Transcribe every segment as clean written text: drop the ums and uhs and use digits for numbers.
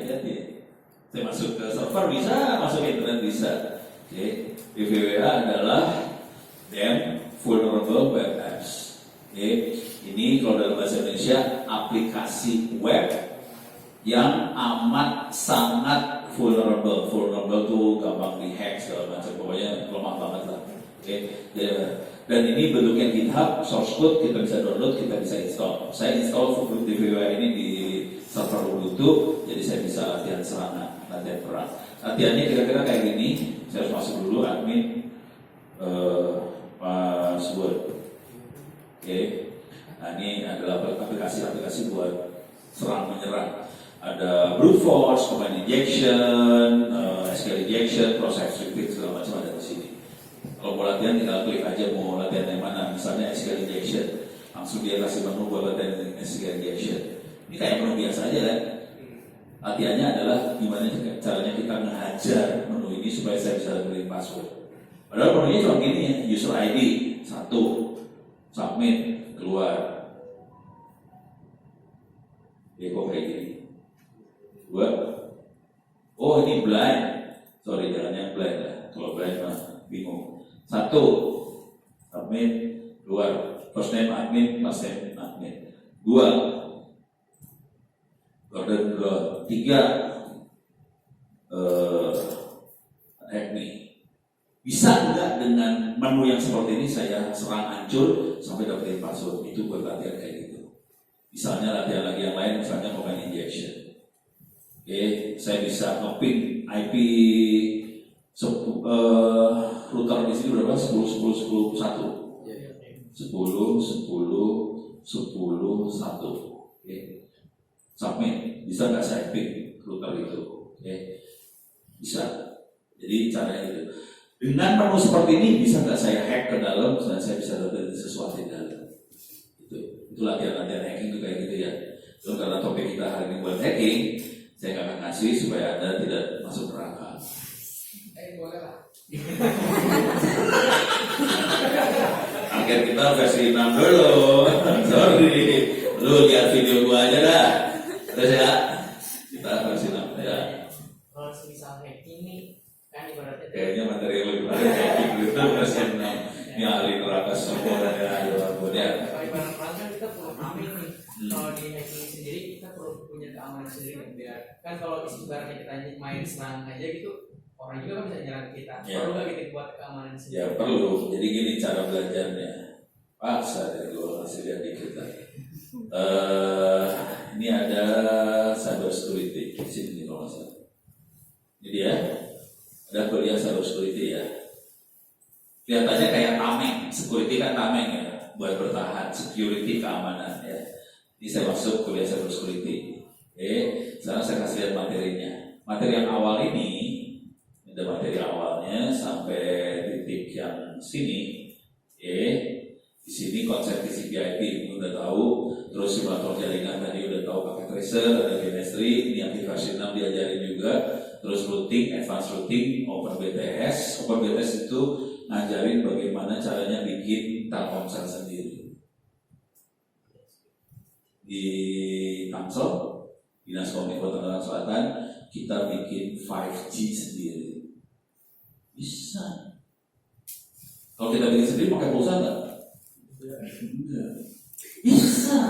hati-hati. Saya masuk ke server bisa, masuk ke internet bisa. Oke, DVWA adalah Damn Vulnerable Web Apps. Oke, ini kalau dalam bahasa Indonesia aplikasi web yang amat sangat vulnerable. Vulnerable tuh gampang dihack segala macam, pokoknya lemah banget lah. Oke, dan ini bentuknya GitHub, source code kita bisa download, kita bisa install. Saya install DVWA ini di server Ubuntu, jadi saya bisa latihan serangan, latihan perang. Latihannya kira-kira kayak gini. Saya harus masuk dulu admin password. Oke, nah ini adalah aplikasi-aplikasi buat serang menyerang. Ada brute force, command injection, SQL injection, process restrict segala macam ada di sini. Kalau mau latihan tinggal klik aja mau latihan yang mana, misalnya SQL injection, langsung dia kasih menu buat latihan SQL injection. Ini kayak menu biasa aja kan? Latihannya adalah gimana caranya kita menghajar menu ini supaya saya bisa beri password. Padahal menunya cuma gini ya, user ID 1, submit, keluar. Ya kok kayak gini. 2, oh ini blind, sorry jalannya blind lah. Kalau blind mah bingung. 1, submit, keluar. First name admin, last name admin. 2, Gordon Brown. 3, hack me. Bisa enggak dengan menu yang seperti ini saya serang hancur sampai dapetin password? Itu buat latihan kayak gitu. Misalnya latihan lagi yang lain, misalnya command injection. Oke, saya bisa nge-ping IP router di sini berapa? 10, 10, 10, 1. 10, 10, 10, 1. Oke. Submit. Bisa nggak saya ping router itu? Oke. Bisa. Jadi caranya itu. Dengan menu seperti ini bisa nggak saya hack ke dalam dan saya bisa dapat sesuatu di dalam. Itu latihan-latihan hacking itu kayak gitu ya. Terus karena topik kita hari ini buat hacking, saya nggak akan ngasih supaya Anda tidak masuk neraka. Boleh lah. Target kita versi 6 dulu. Sorry. Lu lihat video gua aja dah. Terus ya. Kita versi 6 ya. Kalau misal hacking nih kan ibaratnya Kayaknya materi lu kemarin hacking itu versi 6. Ini ahli neraka semua dan ya. kalau ibarat perang kan kita perlu amin nih. Kalau di hacking sendiri kita perlu punya keamanan sendiri biar kan kalau ibaratnya kita main serang aja gitu orang juga kan bisa nyerang kita. Ya. Perlu nggak kita buat keamanan sendiri? Ya perlu. Jadi gini cara belajarnya. Paksa dari gua kasih lihat dikit lah. Ini ada cyber security di sini kalau nggak salah. Ini dia. Ada kuliah cyber security ya. Kelihatannya kayak tameng. Security kan tameng ya. Buat bertahan. Security keamanan ya. Ini saya masuk kuliah cyber security. Oke. Sekarang saya kasih lihat materinya. Materi yang awal ini ada materi awalnya sampai titik yang sini. Oke. Di sini konsep TCP/IP ini udah tahu, terus simulator jaringan tadi udah tahu pakai tracer, ada chemistry, ini aktif versi 6 diajarin juga, terus routing, advanced routing, OpenBTS. OpenBTS itu ngajarin bagaimana caranya bikin Telkomsel sendiri. Di Tangsel, Dinas Kominfo Tangerang Selatan, kita bikin 5G sendiri. Bisa. Kalau kita bikin sendiri pakai pulsa nggak? Enggak. Bisa.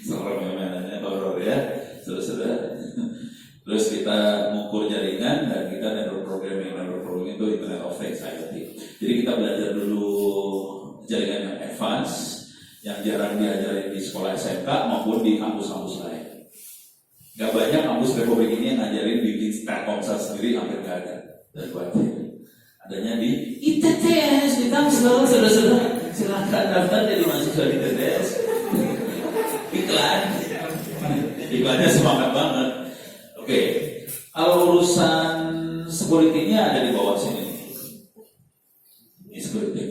Serem ya mainannya, horor ya. Saudara-saudara. Terus kita mengukur jaringan dan kita network programming. Network programming itu Internet of Things IoT. Jadi kita belajar dulu jaringan yang advance, yang jarang diajarin di sekolah SMK maupun di kampus-kampus lain. Gak banyak kampus Republik ini yang ngajarin bikin Telkomsel sendiri, hampir gak ada. Dan khawatir. Adanya di ITTS di Tangsel, saudara-saudara. Silakan daftar jadi mahasiswa di ITTS. Iklannya semangat banget. Oke, kalau urusan security-nya ada di bawah sini. Ini security.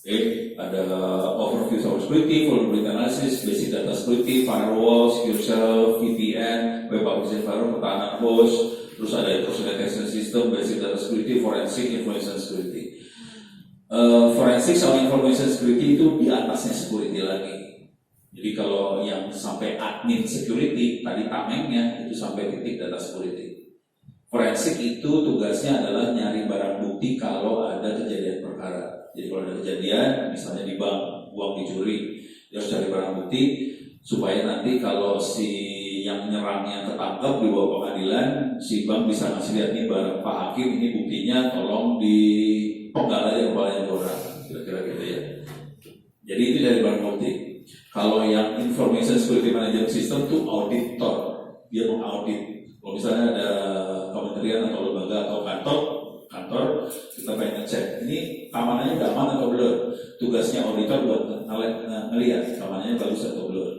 Oke, ada overview cyber security, vulnerability analysis, basic data security, firewall, secure shell, VPN, web application firewall, pertahanan host, terus ada intrusion detection system, basic data security, forensic, information security. Forensic sama information security itu di atasnya security lagi. Jadi kalau yang sampai admin security, tadi tamengnya itu sampai titik data security. Forensik itu tugasnya adalah nyari barang bukti kalau ada kejadian perkara. Jadi kalau ada kejadian, misalnya di bank, uang dicuri, dia harus cari barang bukti supaya nanti kalau si yang menyerangnya ketangkep di bawah pengadilan, si bank bisa ngasih lihat nih barang Pak Hakim, ini buktinya, tolong dipenggal aja kepalanya orang, kira-kira gitu ya. Jadi itu dari barang bukti. Kalau yang information security management system itu auditor, dia mengaudit. Kalau misalnya ada kementerian atau lembaga atau kantor, kita pengen ngecek ini keamanannya udah aman atau belum. Tugasnya auditor buat ngelihat keamanannya bagus atau belum.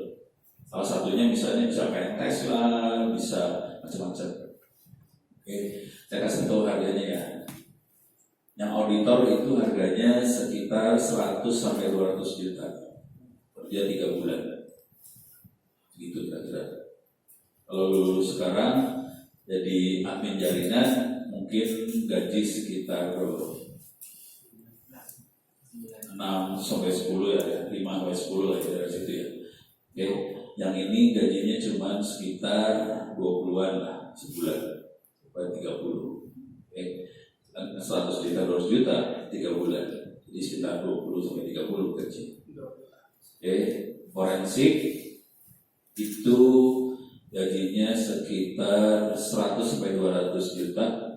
Salah satunya misalnya bisa kayak tes lah, bisa macam-macam. Oke, saya kasih tahu harganya ya. Yang auditor itu harganya sekitar 100 sampai 200 juta. Kerja 3 bulan. Gitu kira-kira. Kalau lulus sekarang jadi admin jaringan mungkin gaji sekitar 6 sampai 10 ya, 5 sampai 10 lah dari situ ya. Oke, yang ini gajinya cuma sekitar 20-an lah sebulan sampai 30. Oke, 100 juta 200 juta 3 bulan. Jadi sekitar 20 sampai 30 gaji. Oke, forensik itu gajinya sekitar 100 sampai 200 juta,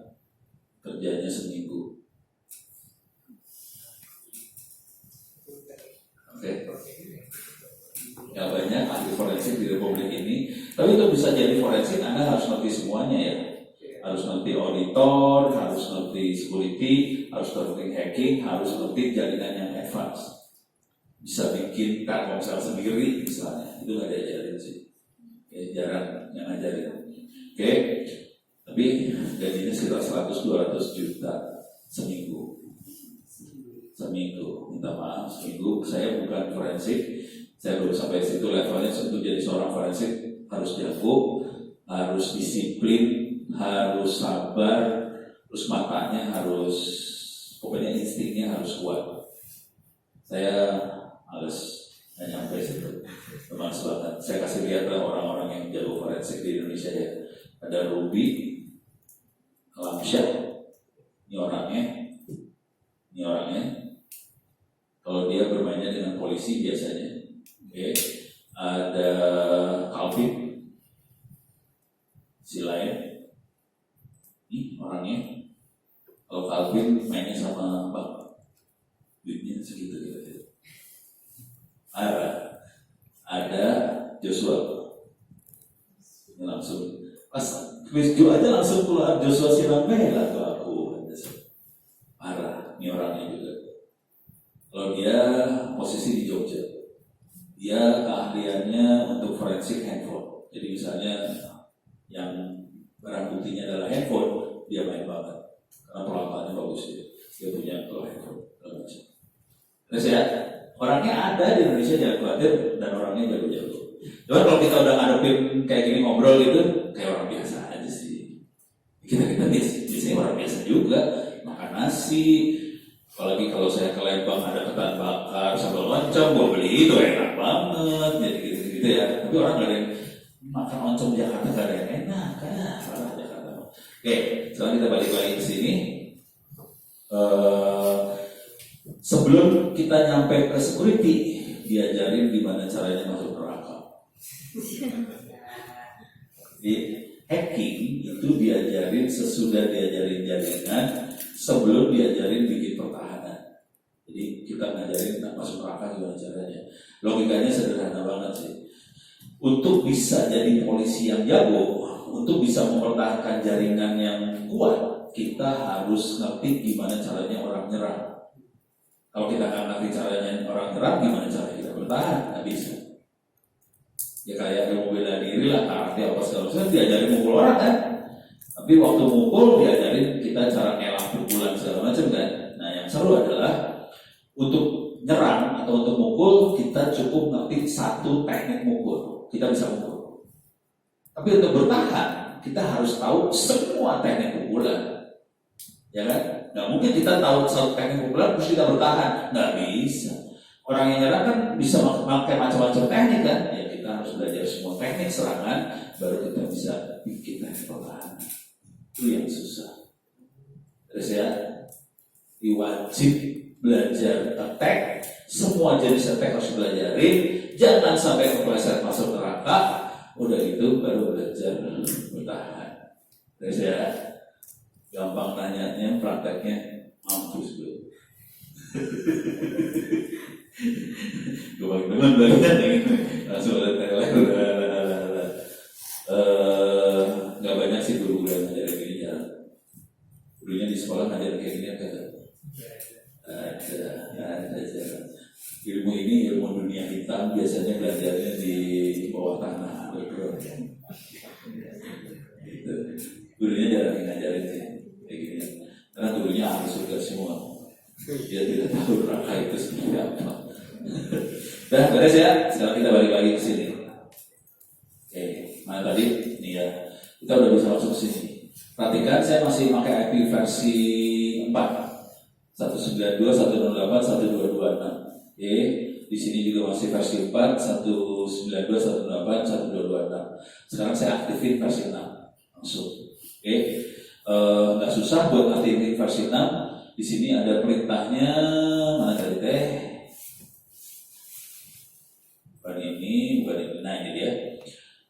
kerjanya seminggu. Oke. Ya banyak ahli forensik di Republik ini, tapi untuk bisa jadi forensik Anda harus ngerti semuanya ya. Harus ngerti auditor, harus ngerti security, harus ngerti hacking, harus ngerti jaringan yang advance. Bisa bikin Telkomsel sendiri misalnya, itu nggak diajarin sih. Oke, jarang yang ngajarin. Oke, tapi gajinya sekitar 100-200 juta seminggu. Minta maaf, seminggu. Saya bukan forensik, saya belum sampai situ levelnya. Untuk jadi seorang forensik harus jago, harus disiplin, harus sabar, terus matanya harus, pokoknya instingnya harus kuat. Saya males nggak nyampe situ, teman banget. Saya kasih lihat orang-orang yang jago forensik di Indonesia ya. Ada Ruby Alamsyah, ini orangnya. Kalau dia bermainnya dengan polisi biasanya, oke. Ada Calvin, si lain, ini orangnya. Kalau Calvin mainnya sama Bang, duitnya segitu gitu. Ada Joshua, ini langsung pas quiz aja langsung keluar Joshua Sirambela tuh aku. Parah, ini orangnya juga. Kalau dia posisi di Jogja, dia keahliannya untuk forensik handphone. Jadi misalnya yang barang buktinya adalah handphone, dia main banget karena peralatannya bagus ya. Dia punya handphone. Terus ya, orangnya ada di Indonesia, jangan khawatir, dan orangnya jago-jago. Cuma kalau kita udah ngadepin kayak gini ngobrol gitu, kayak orang biasa aja sih. Kita biasanya orang biasa juga, makan nasi. Apalagi kalau saya ke Lembang ada ketan bakar sambal oncom, gue beli itu enak banget, jadi gitu ya. Tapi orang nggak ada yang makan oncom di Jakarta, nggak ada yang enak, kan? Salah Jakarta. Oke, sekarang kita balik lagi ke sini. Sebelum kita nyampe ke security, diajarin gimana caranya masuk neraka. Di hacking itu diajarin sesudah diajarin jaringan, sebelum diajarin bikin pertahanan. Jadi kita ngajarin masuk neraka gimana caranya. Logikanya sederhana banget sih. Untuk bisa jadi polisi yang jago, untuk bisa mempertahankan jaringan yang kuat, kita harus ngerti gimana caranya orang nyerang. Kalau kita nggak ngerti caranya orang nyerang, gimana cara kita bertahan? Nggak bisa. Ya kayak ilmu bela diri lah, arti apa segala macam, diajarin mukul orang kan. Tapi waktu mukul diajarin kita cara ngelak pukulan segala macam kan. Nah yang seru adalah untuk nyerang atau untuk mukul kita cukup ngerti satu teknik mukul, kita bisa mukul. Tapi untuk bertahan kita harus tahu semua teknik pukulan, ya kan? Nggak mungkin kita tahu satu teknik pukulan terus kita bertahan, nggak bisa. Orang yang nyerang kan bisa pakai macam-macam teknik kan. Ya kita harus belajar semua teknik serangan baru kita bisa bikin teknik pertahanan. Itu yang susah. Terus ya, wajib belajar attack. Semua jenis attack harus belajarin. Jangan sampai kepleset masuk neraka. Udah itu baru belajar bertahan. Terus ya, gampang nanyanya, prakteknya mampus bro. Gue paling teman belajar gitu. Langsung ada teler. Gak banyak sih guru yang ngajarin gini ya. Gurunya di sekolah ngajarin kayak gini agak ada aja. Ilmu ini ilmu dunia hitam biasanya belajarnya di bawah tanah. Gitu. Gurunya jarang ngajarin kayak gini. Karena gurunya ahli surga semua. Dia tidak tahu neraka itu seperti apa. Dah beres ya. Sekarang kita balik lagi ke sini. Oke, mana tadi? Nih ya. Kita udah bisa masuk ke sini. Perhatikan saya masih pakai IP versi 4. 192, 108, 1226. Oke, di sini juga masih versi 4, 192, 108, 1226. Sekarang saya aktifin versi 6 langsung. Oke, nggak susah buat aktifin versi 6. Di sini ada perintahnya, mana tadi teh? Bukan ini. Nah ini dia.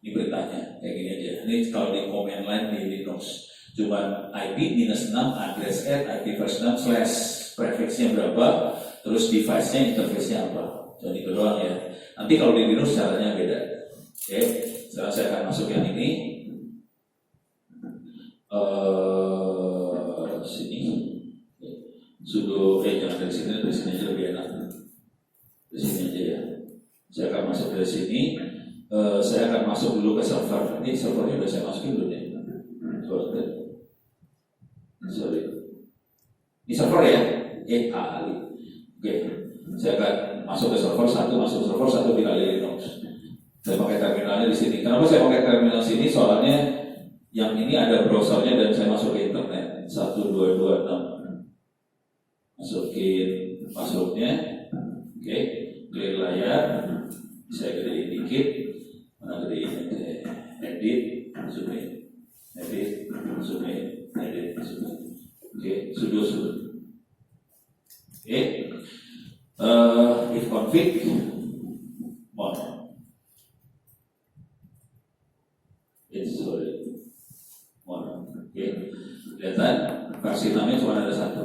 Ini perintahnya kayak gini aja. Ini kalau di command line di Linux. Cuman IP -6 address IP versi 6 / prefixnya berapa, terus device-nya interface-nya apa. Jadi itu doang ya. Nanti kalau di Linux caranya beda. Oke, sekarang saya akan masuk yang ini. Sini. Sudo jangan dari sini aja lebih enak. Dari sini aja ya. Saya akan masuk dari sini. Saya akan masuk dulu ke server. Ini servernya udah saya masukin dulu nih. Sorry. Di server ya? kali. Oke. Saya akan masuk ke server 1, masuk server 1 di kali Linux. Saya pakai terminalnya di sini. Kenapa saya pakai terminal sini? Soalnya yang ini ada browsernya dan saya masuk ke internet 1226. Masukin passwordnya. Oke. Clear layar. Saya gedein dikit. Mana gedein? Edit, zoom in. Edit, zoom in. Edit, zoom in. Oke, sudo. Oke. If config on. Oke. Kelihatan versi 6-nya cuma ada 1.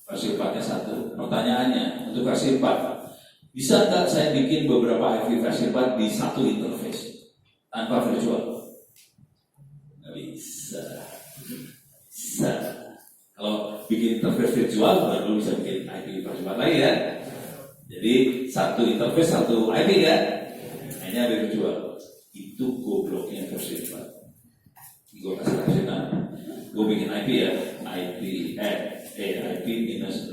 Versi 4-nya 1. Pertanyaannya untuk versi 4, bisa nggak saya bikin beberapa IP versi 4 di satu interface tanpa virtual? Nggak bisa. Kalau bikin interface virtual baru bisa bikin IP versi 4 lagi ya. Jadi satu interface satu IP ya. Hanya ada virtual. Itu gobloknya versi 4. Gue kasih versi 6. Gue bikin IP ya. IP IP -6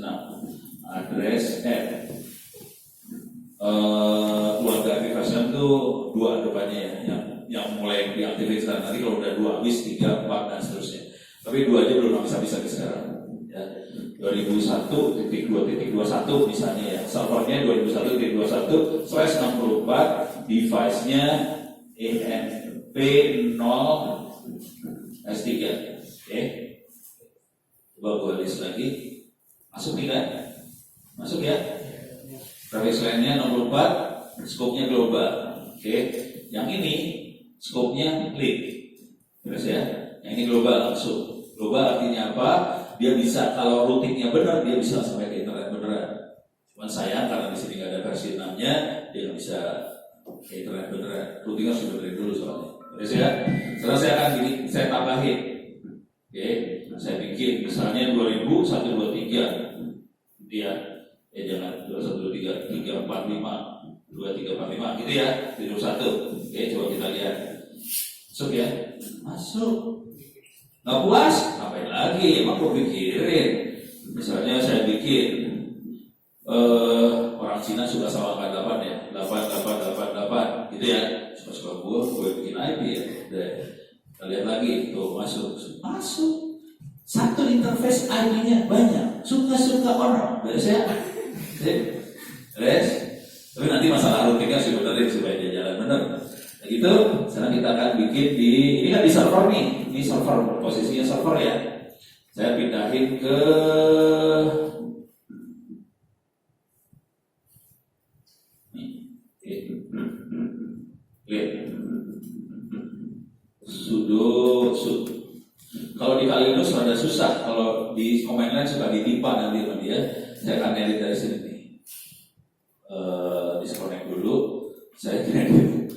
address keluarga IP versi 6 itu 2 depannya ya. Yang mulai diaktifkan nanti kalau udah 2 habis 3, 4 dan seterusnya. Tapi 2 aja belum bisa sekarang ya. 2001.2.21 misalnya ya, servernya 2001.21/64, device-nya EMP0S3. Oke. Coba gua list lagi. Masuk tidak? Masuk ya. Graphics line-nya 64, scope-nya global. Oke. Yang ini scope-nya link. Terus ya. Yang ini global langsung. Global artinya apa? Dia bisa, kalau routingnya benar, dia bisa sampai ke internet beneran. Cuman sayang karena di sini nggak ada versi 6-nya, dia nggak bisa ke internet beneran. Routing harus dibenerin dulu soalnya. Terus ya, setelah saya akan gini, saya tambahin. Oke, saya bikin misalnya 2001.123. Dia, jangan 2123, 345, 2345, gitu ya, 21. Oke, coba kita lihat. Masuk ya, masuk. Nggak puas? Ngapain lagi? Emang gue pikirin. Misalnya saya bikin orang Cina suka sama angka 8 ya, 8888 gitu ya. Suka-suka gue bikin IP ya. Kita lihat lagi, tuh masuk. Satu interface IP-nya banyak. Suka-suka orang. Biasa ya. Beres? Tapi nanti masalah routingnya harus dibenerin supaya dia jalan bener. Nah gitu, sekarang kita akan bikin di, ini kan di server nih, ini server, posisinya server ya. Saya pindahin ke sudo. Kalau di Linux rada susah, kalau di command line suka ditimpa nanti sama dia. Saya akan edit dari sini nih. Disconnect dulu. Saya edit.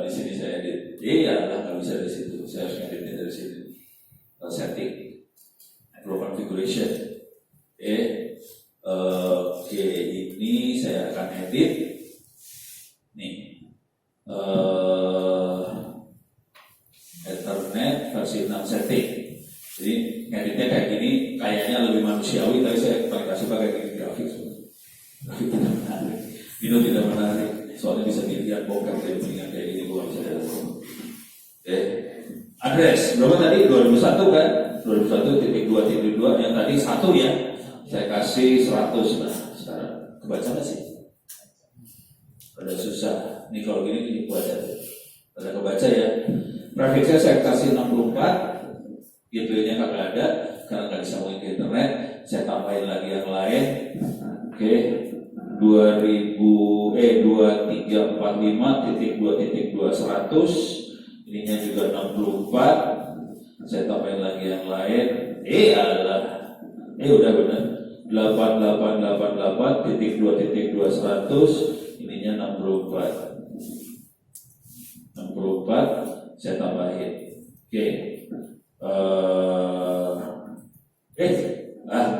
Di sini saya edit. Iya lah, nggak bisa dari situ. Saya harus editnya dari sini. Setting, micro configuration. Oke, ini saya akan edit. Nih. Ethernet versi 6 setting. Jadi ngeditnya kayak gini, kayaknya lebih manusiawi, tapi saya paling suka kayak gini grafik. Grafik tidak menarik. Video tidak menarik, soalnya bisa dilihat bokep jadi mendingan kayak gini gua bisa lihat. Oke. Address berapa tadi? 2001 kan? 2001.2.2 yang tadi 1 ya. Saya kasih 100 nah. Sekarang kebaca nggak sih? Pada susah. Ini kalau gini baca. Pada kebaca ya. Prefixnya saya kasih 64. Gateway-nya kagak ada karena nggak disambungin ke internet. Saya tambahin lagi yang lain. Oke. 2345.2.2.100. Ininya juga 64. Saya tambahin lagi yang lain. Udah benar. 8888.2.2.100. Ininya 64. Saya tambahin. Oke.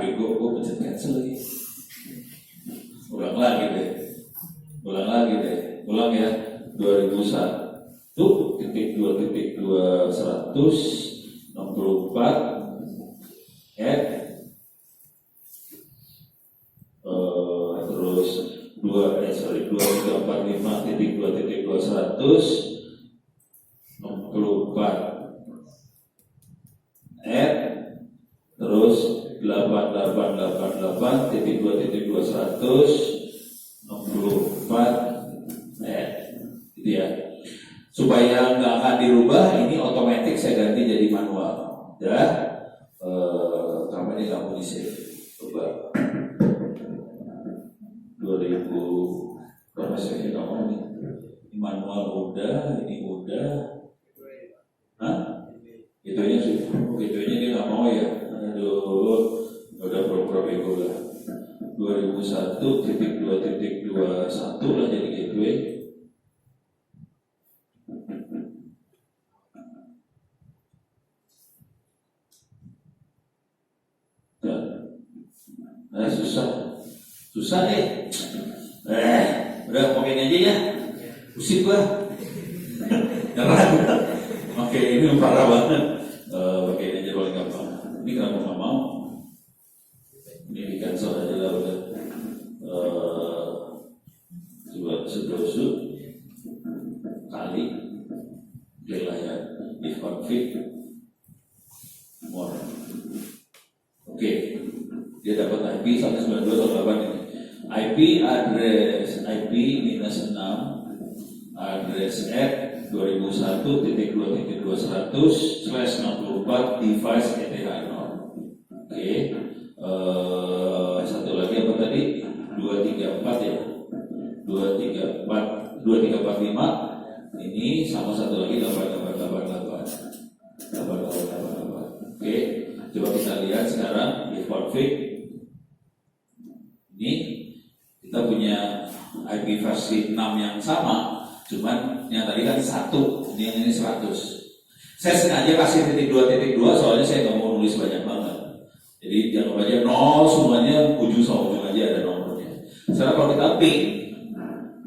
Bego, gue pencet cancel lagi. Ulang lagi deh. Ulang ya. 2001.2.2.164 terus 2345.2.2.164 terus 8888.2.2.164 gitu ya. Supaya nggak akan dirubah, ini otomatis saya ganti jadi manual ya. Karena ini nggak mau di save. Coba 2000 berapa sih kamu nih? Ini manual udah, ini udah. Itunya sih, itunya dia nggak mau ya. Aduh, udah pura-pura bego lah. 2001.2.21 lah jadi gateway. Susah deh. Udah pakai aja ya. Pusing gua. Nyerah. Oke, ini parah banget. Pakai aja paling gampang. Ini kenapa nggak mau? Ini di cancel aja lah udah. Coba sedosu kali lah ya. If config more. Oke. Dia dapat IP 192.168 ini. IP address IP -6 address at 2001.2.2.100/64 device ETH0. Oke. Satu lagi apa tadi? 234 ya. 2345 ini sama satu lagi 8888. Oke. Coba kita lihat sekarang di config. Ini kita punya IP versi 6 yang sama, cuman yang tadi kan 1, ini 100. Saya sengaja kasih .2.2 soalnya saya nggak mau nulis banyak banget. Jadi jangan aja 0 semuanya, ujung sama ujung aja ada nomornya. Sekarang kalau kita ping,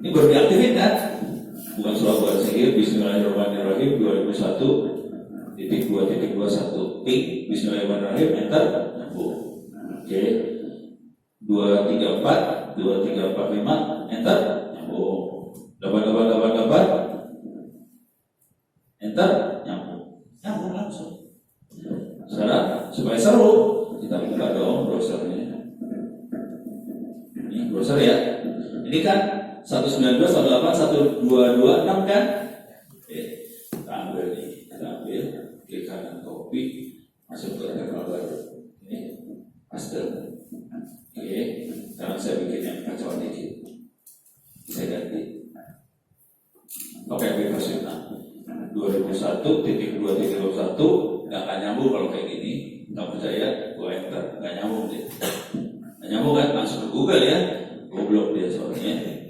ini baru diaktifin kan? Bukan surat buat saya, Bismillahirrahmanirrahim 2001.2.21 ping, Bismillahirrahmanirrahim, enter, nyambung. Oke. 234, 2345, enter, nyambung. 8888, enter, nyambung langsung. Sekarang supaya seru, kita buka dong browsernya. Ini browser ya. 1226 kan? Oke, kita ambil nih, klik kanan copy, masuk ke terminal baru. Ini paste. Oke, sekarang saya bikin yang kacauan dikit. Saya ganti. Oke, versi 2001.2.1 nggak akan nyambung kalau kayak gini. Nggak percaya, gua enter, nggak nyambung deh. Nggak nyambung kan? Langsung ke Google ya. Goblok dia soalnya.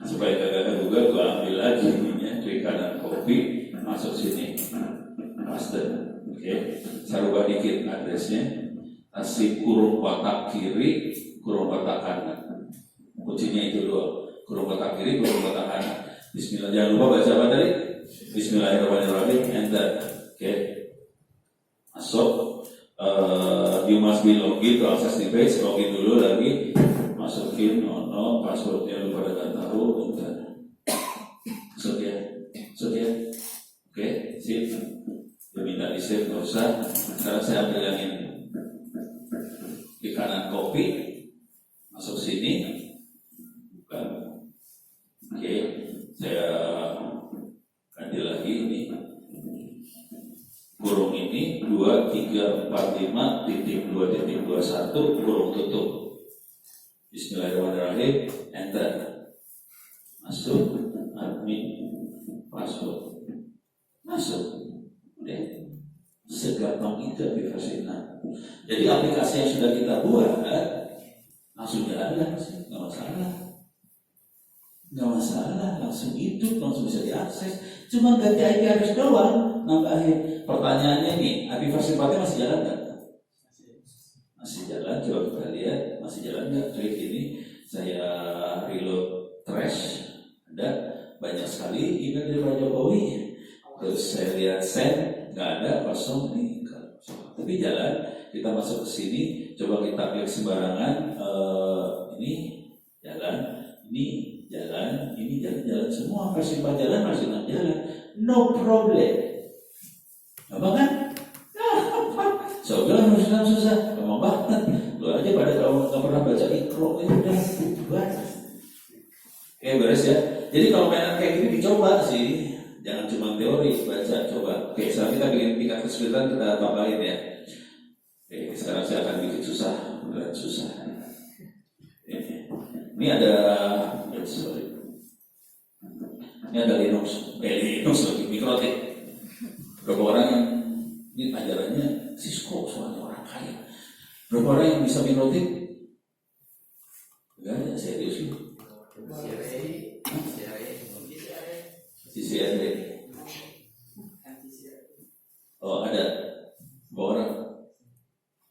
Supaya kagak ke Google, gua ambil lagi ininya, klik kanan copy, masuk sini, paste. Oke, saya rubah dikit addressnya. Kasih kurung kotak kiri, kurung kotak kanan. Kuncinya itu doang. Kurung kotak kiri, kurung kotak kanan. Bismillah, jangan lupa baca apa tadi? Bismillahirrahmanirrahim. Enter. Oke, masuk. You must be login to access the page. Login dulu lagi. Masukin passwordnya lu pada nggak tahu. Enter. Masuk ya. Oke, sip. Dia minta di save, nggak usah. Sekarang saya ambil yang ini. Di kanan copy, masuk sini. Bukan. Oke, saya ganti lagi ini. Kurung ini 2345.2.21 kurung tutup. Bismillahirrahmanirrahim. Enter. Masuk. Admin. Password. Masuk. Udah. Segampang itu aplikasi. Jadi aplikasi yang sudah kita buat langsung jalan sih, nggak masalah, langsung hidup, langsung bisa diakses. Cuma ganti IP address doang, nambahin. Pertanyaannya nih, aplikasi sifatnya masih jalan nggak? Masih jalan, coba kita lihat, masih jalan nggak? Klik ini, saya reload trash, ada banyak sekali email dari Pak Jokowi. Terus saya lihat send, nggak ada, kosong nih. Tapi jalan, kita masuk ke sini, coba kita klik sembarangan. Ini jalan, ini jalan semua. Versi 4 jalan, versi 6 jalan, no problem. Apa kan? Soalnya versi 6 susah, gampang banget. Lu aja pada kalau nggak pernah baca ikro, ya udah buat. Oke, beres ya. Jadi kalau mainan kayak gini dicoba sih. Jangan cuma teori, baca, coba. Oke, sekarang kita bikin tingkat kesulitan, kita tambahin ya. Oke, sekarang saya akan bikin susah, berat susah. Ini ada, ini ada Linux lagi, mikrotik. Berapa orang yang ini ajarannya Cisco, soalnya orang kaya. Berapa orang yang bisa mikrotik? Enggak ada, serius itu. CCND. Oh, ada 2 orang.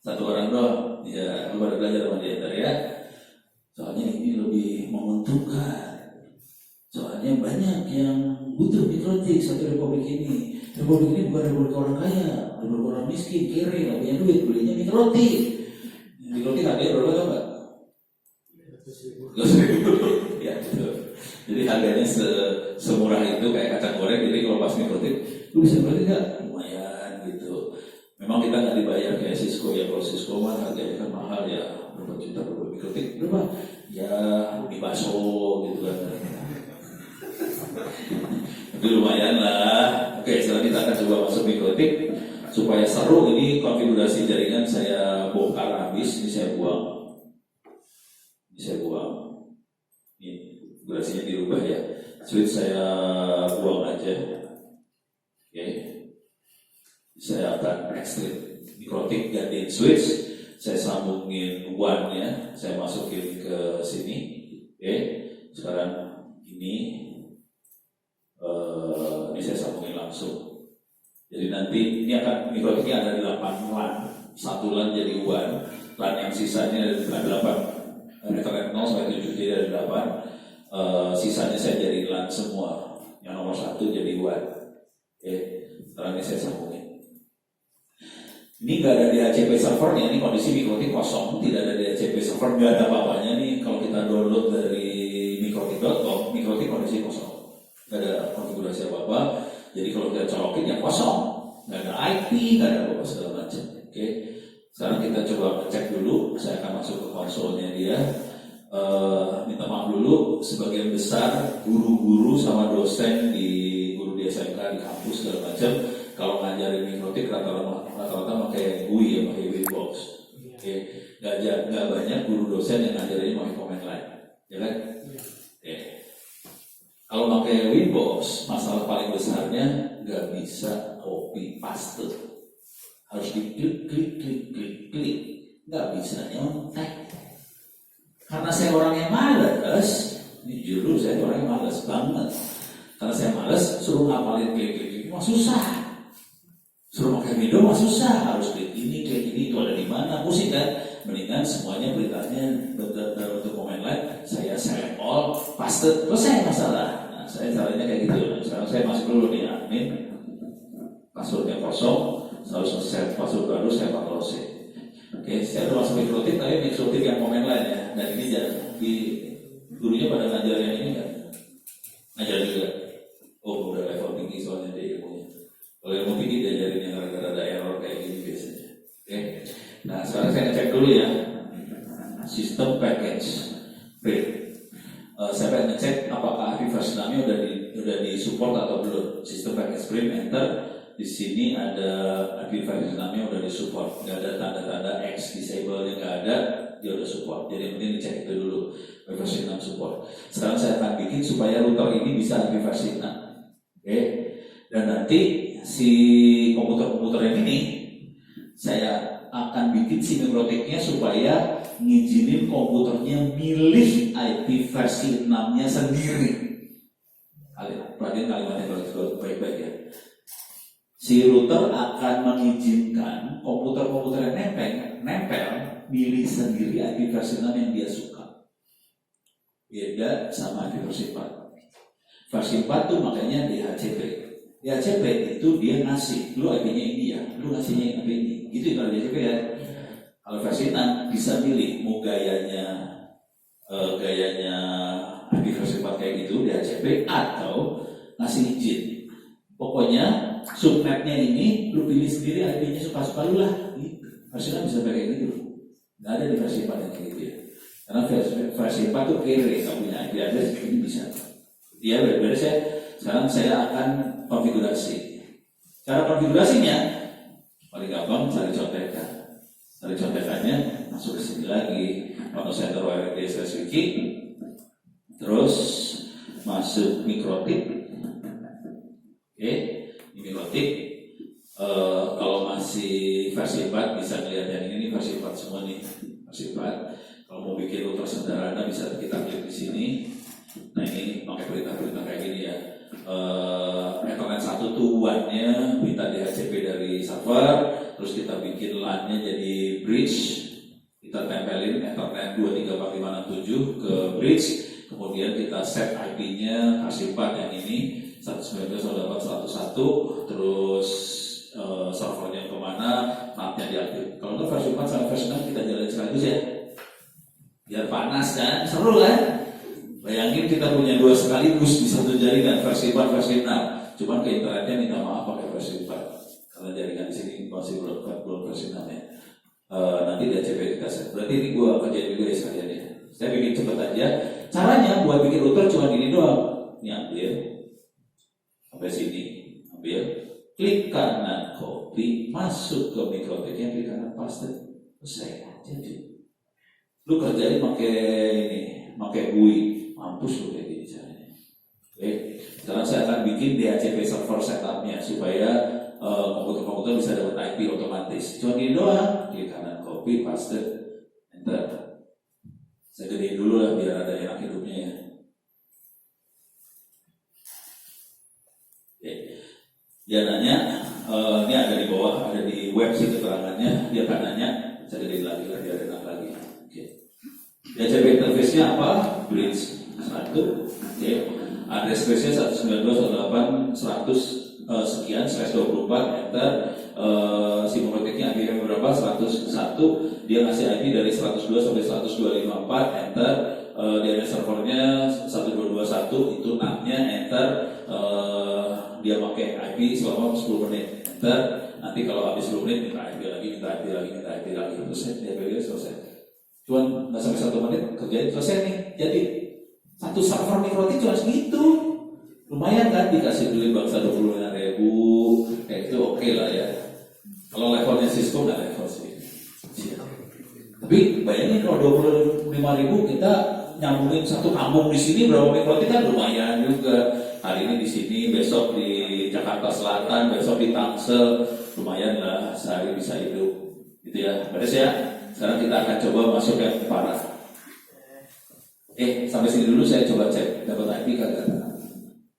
1 orang doang. Ya, lu pada belajar sama dia ya. Soalnya ini lebih menguntungkan. Soalnya banyak yang butuh mikrotik satu republik ini. Republik ini bukan republik orang kaya, republik orang miskin, kiri, nggak punya duit, belinya mikrotik. Mikrotik harganya berapa tau nggak? 200.000. Ya, betul. Jadi harganya semurah itu kayak kacang goreng. Jadi kalau pas mikrotik, lu bisa beli nggak? Lumayan gitu. Memang kita nggak dibayar kayak Cisco ya. Kalau Cisco mah harganya kan mahal ya, berapa juta per mikrotik. Berapa? Ya di bakso gitu kan. Tapi lumayan lah. Oke, sekarang kita akan coba masuk mikrotik supaya seru. Ini konfigurasi jaringan saya bongkar habis. Ini saya buang. Ini konfigurasinya dirubah ya. Switch saya buang aja. Oke. Saya akan ekstrim mikrotik gantiin switch. Saya sambungin WAN-nya. Saya masukin ke sini. Oke. Sekarang ini saya sambungin langsung. Jadi nanti ini akan mikrotiknya ada di 8 LAN. 1 LAN jadi WAN. LAN yang sisanya ada 8. Ethernet 0 sampai 7 jadi ada 8. Sisanya saya jadi LAN semua. Yang nomor 1 jadi WAN. Oke. Sekarang ini saya sambungin. Ini nggak ada DHCP servernya. Ini kondisi mikrotik kosong. Tidak ada DHCP server. Nggak ada apa-apanya nih. Kalau kita download dari mikrotik.com, mikrotik kondisi kosong. Nggak ada konfigurasi apa-apa. Jadi kalau kita colokin ya kosong. Nggak ada IP, nggak ada apa-apa segala macam. Oke. Sekarang kita coba ngecek dulu. Saya akan masuk ke konsolnya dia. minta maaf dulu, sebagian besar guru-guru sama dosen guru di SMK di kampus segala macam kalau ngajarin mikrotik rata-rata pakai GUI ya, pakai Winbox. Oke, nggak banyak guru dosen yang ngajarin pakai command line, ya kan? Oke. Kalau pakai Winbox, masalah paling besarnya nggak bisa copy paste, harus diklik, nggak bisa nyontek. Karena saya orangnya malas, jujur saya orangnya malas banget. Karena saya malas, suruh ngapalin klik mah susah. Suruh pakai video mah susah, harus klik ini itu ada di mana, pusing kan? Mendingan semuanya beritanya dalam bentuk komen line, saya select all, paste, selesai masalah. Nah, saya caranya kayak gitu. Nah, sekarang saya masuk dulu nih admin, passwordnya kosong, harus set password baru, saya pakai login. Oke, saya udah masuk mikrotik, tapi mikrotik yang komen lain ya. Dan ini di gurunya pada ngajar yang ini kan? Ngajar juga. Oh, udah level tinggi soalnya dia ilmunya. Kalau ilmu tinggi diajarin yang gara-gara ada error kayak gini biasanya. Oke, nah sekarang saya ngecek dulu ya. Sistem package print. Saya pengen ngecek apakah versi namanya udah di support atau belum. Sistem package print enter. Di sini ada versi namanya udah di support, nggak ada tanda-tanda X disable yang nggak ada, dia udah support. Jadi yang penting dicek itu dulu versi 6 support. Sekarang saya akan bikin supaya router ini bisa versi 6. Oke. Dan nanti si komputer-komputer yang ini saya akan bikin si mikrotiknya supaya ngizinin komputernya milih IP versi 6-nya sendiri. Perhatian kalimatnya baik-baik ya. Si router akan mengizinkan komputer-komputer yang nempel milih sendiri IP versi 6 yang dia suka. Beda sama IP versi 4. Versi 4 tuh makanya DHCP. DHCP itu dia ngasih, lu IP-nya ini ya, lu ngasihnya IP ini. Gitu kalau DHCP ya. Kalau versi 6 bisa pilih mau gayanya IP versi 4 kayak gitu DHCP atau ngasih izin. Pokoknya subnetnya ini lu pilih sendiri IP-nya suka-suka lu lah. Versi 6 bisa pakai gitu. Nggak ada di versi 4 yang kayak gitu ya. Karena versi 4 tuh kere, nggak punya IP address, ini bisa. Ya beres ya. Sekarang saya akan konfigurasi. Cara konfigurasinya paling gampang cari contekan. Cari contekannya masuk ke sini lagi. Auto center WD/wiki. Terus masuk mikrotik. Oke, ini mikrotik. Kalau masih versi 4 bisa ngeliat yang ini versi 4 semua nih, versi 4. Kalau mau bikin router sederhana bisa kita klik di sini. Nah ini pakai perintah-perintah kayak gini ya. Ethernet 1 tuh WAN-nya minta DHCP dari server, terus kita bikin LAN-nya jadi bridge. Kita tempelin Ethernet 23456 ke bridge, kemudian kita set IP-nya versi 4 yang ini 192.168.101, terus servernya kemana, mapnya diaktif. Kalau untuk versi 4 sama versi 6 kita jalan sekaligus ya, biar panas kan, seru kan? Bayangin kita punya 2 sekaligus di satu jaringan, versi 4, versi 6. Cuman ke internetnya minta maaf pakai versi 4 karena jaringan di sini masih belum versi 6 ya. Nanti DHCP kita set. Berarti ini gua kerjain juga ya sekalian ya. Saya bikin cepet aja. Caranya buat bikin router cuma gini doang. Ini ambil sampai sini, ambil, klik kanan copy, masuk ke mikrotiknya, klik kanan paste, selesai. Jadi lu kerjain pakai ini, pakai GUI, mampus lu kayak gini caranya. Oke, sekarang saya akan bikin DHCP server setupnya supaya komputer-komputer bisa dapat IP otomatis. Cuma gini doang, klik kanan copy, paste, enter. Saya gedein dulu lah biar ada enak hidupnya ya. Oke. Dia nanya, ini ada di bawah, ada di web sih keterangannya. Dia akan nanya, saya gedein lagi lah biar enak lagi. Oke. DHCP interface-nya apa? Bridge 1. Oke. Address space-nya 192.168.100 sekian /24 enter. Si mikrotiknya IP berapa? 101. Dia ngasih IP dari 102 sampai 102.54 enter. DNS servernya 1221 itu NAT-nya enter. Dia pakai IP selama 10 menit enter. Nanti kalau habis 10 menit minta IP lagi, terus dia selesai. Cuman nggak sampai 1 menit kerjain selesai nih. Jadi satu server MikroTik cuma segitu. Lumayan kan dikasih duit bangsa 25.000, kayak itu oke lah ya. Kalau levelnya Cisco nggak level sih. Tapi bayangin kalau 25.000 kita nyambungin satu kampung di sini berapa MikroTik kan lumayan juga. Hari ini di sini, besok di Jakarta Selatan, besok di Tangsel, lumayan lah sehari bisa hidup. Gitu ya, beres ya. Sekarang kita akan coba masuk yang parah. Sampai sini dulu saya coba cek dapat IP kagak.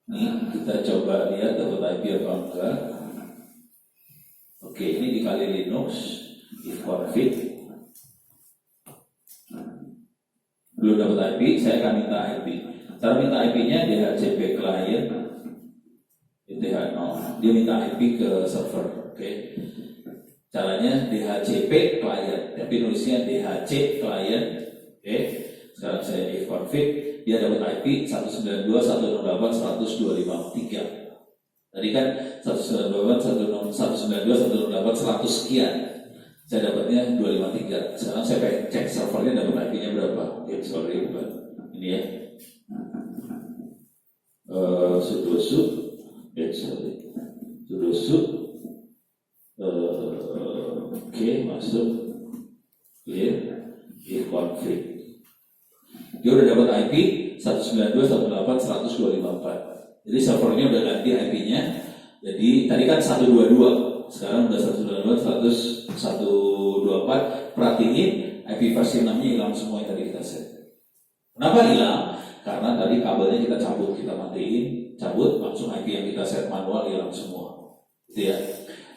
Nih kita coba lihat dapat IP atau enggak. Oke, ini dikali Linux, if config. Belum dapat IP, saya akan minta IP. Cara minta IP-nya DHCP client, DH0. Dia minta IP ke server, oke. Caranya DHCP client, tapi nulisnya DHC client, oke. Sekarang saya if config, dia dapat IP 192.168.102.53. Tadi kan 192.168.100 sekian. Saya dapatnya 253. Sekarang saya pengen cek servernya dapat IP-nya berapa. Sorry, bukan. Ini ya. Sudosu. Oke, masuk. Clear. If config. Dia udah dapat IP 192.168.102.54. Jadi servernya udah ganti IP-nya. Jadi tadi kan 122, sekarang udah 192.124. Perhatiin IP versi 6-nya hilang semua yang tadi kita set. Kenapa hilang? Karena tadi kabelnya kita cabut, kita matiin, cabut, langsung IP yang kita set manual hilang semua. Gitu ya.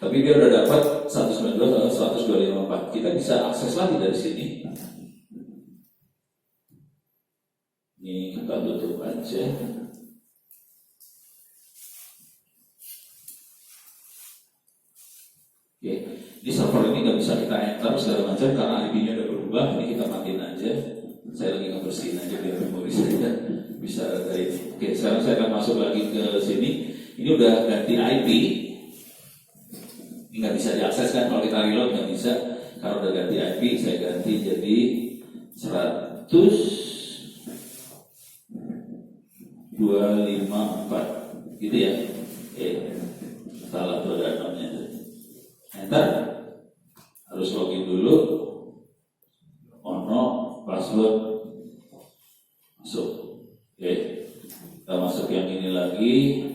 Tapi dia udah dapat 192.102.54. Kita bisa akses lagi dari sini. Ini kita tutup aja. Oke, di server ini nggak bisa kita enter segala macam karena IP-nya udah berubah. Ini kita matiin aja. Saya lagi ngebersihin aja biar memori saya bisa dari. Oke, sekarang saya akan masuk lagi ke sini. Ini udah ganti IP. Ini nggak bisa diakses kan kalau kita reload, nggak bisa. Karena udah ganti IP, saya ganti jadi 100.254 gitu ya. Salah tuh datanya. Enter. Harus login dulu. Password. Masuk. Kita masuk yang ini lagi.